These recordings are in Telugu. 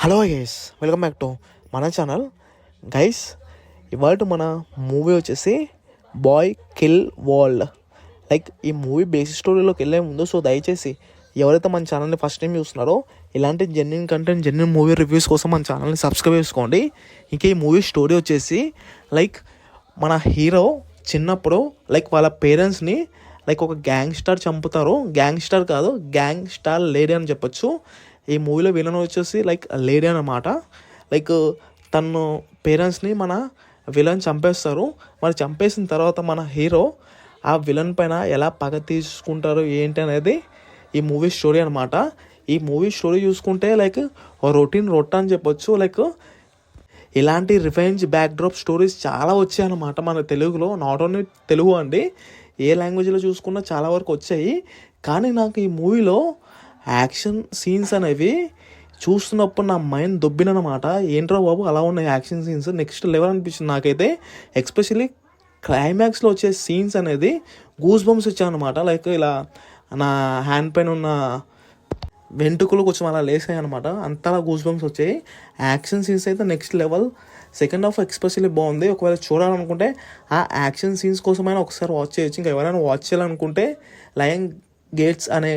Hello guys, welcome back to మన ఛానల్. గైస్, ఇవాళ మన మూవీ వచ్చేసి బాయ్ కిల్ వరల్డ్. లైక్ ఈ మూవీ బేసిక్ స్టోరీలోకి వెళ్ళే ముందు దయచేసి ఎవరైతే మన ఛానల్ని ఫస్ట్ టైం చూస్తున్నారో ఇలాంటి genuine content, genuine movie reviews కోసం మన ఛానల్ని సబ్స్క్రైబ్ చేసుకోండి. ఇంకా ఈ మూవీ స్టోరీ వచ్చేసి లైక్ మన హీరో చిన్నప్పుడు లైక్ వాళ్ళ పేరెంట్స్ని లైక్ ఒక గ్యాంగ్స్టర్ చంపుతారు. గ్యాంగ్స్టర్ కాదు, గ్యాంగ్స్టర్ లేడీ అని చెప్పొచ్చు. ఈ మూవీలో విలన్ వచ్చేసి లైక్ లేడీ అన్నమాట. లైక్ తను పేరెంట్స్ని మన విలన్ చంపేస్తారు. మరి చంపేసిన తర్వాత మన హీరో ఆ విలన్ పైన ఎలా పగ తీసుకుంటారు ఏంటి అనేది ఈ మూవీ స్టోరీ అనమాట. ఈ మూవీ స్టోరీ చూసుకుంటే లైక్ రొటీన్ అని చెప్పొచ్చు. లైక్ ఇలాంటి రివెంజ్ బ్యాక్డ్రాప్ స్టోరీస్ చాలా వచ్చాయి అన్నమాట మన తెలుగులో. నాట్ ఓన్లీ తెలుగు అండి, ఏ లాంగ్వేజ్లో చూసుకున్నా చాలా వరకు వచ్చాయి. కానీ నాకు ఈ మూవీలో యాక్షన్ సీన్స్ అనేవి చూస్తున్నప్పుడు నా మైండ్ దొబ్బినమాట. ఏంట్రా బాబు అలా ఉన్నాయి యాక్షన్ సీన్స్, నెక్స్ట్ లెవెల్ అనిపించింది నాకైతే. ఎస్పెషల్లీ క్లైమాక్స్లో వచ్చే సీన్స్ అనేది గూస్ బంప్స్ వచ్చాయన్నమాట. లైక్ ఇలా నా హ్యాండ్ పైన ఉన్న వెంట్రుకలు కొంచెం అలా లేసాయి అనమాట, అంతలా గూస్ బంప్స్ వచ్చాయి. యాక్షన్ సీన్స్ అయితే next level. Second half especially బాగుంది. ఒకవేళ చూడాలనుకుంటే ఆ యాక్షన్ సీన్స్ కోసమైనా ఒకసారి వాచ్ చేయొచ్చు. ఇంకా ఎవరైనా వాచ్ చేయాలనుకుంటే లయన్ గేట్స్ అనే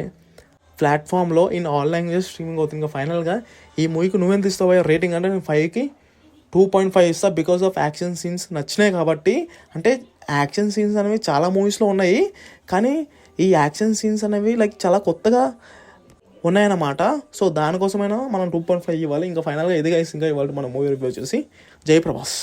ప్లాట్ఫామ్లో ఇన్ ఆల్ లాంగ్వేజెస్ స్ట్రీమింగ్ అవుతుంది. ఇంకా ఫైనల్గా ఈ మూవీకి నువ్వెంత ఇస్తావు రేటింగ్ అంటే నేను 5కి 2.5 ఇస్తాను. బికాస్ ఆఫ్ యాక్షన్ సీన్స్ నచ్చినాయి కాబట్టి. అంటే యాక్షన్ సీన్స్ అనేవి చాలా మూవీస్లో ఉన్నాయి, కానీ ఈ యాక్షన్ సీన్స్ అనేవి లైక్ చాలా కొత్తగా ఉన్నాయన్నమాట. సో దానికోసమైనా మనం 2.5 ఇవ్వాలి. ఇంకా ఫైనల్గా ఇది గైస్, ఇంకా ఇవాళ మన మూవీ రివ్యూ వచ్చేసి జై ప్రభాస్.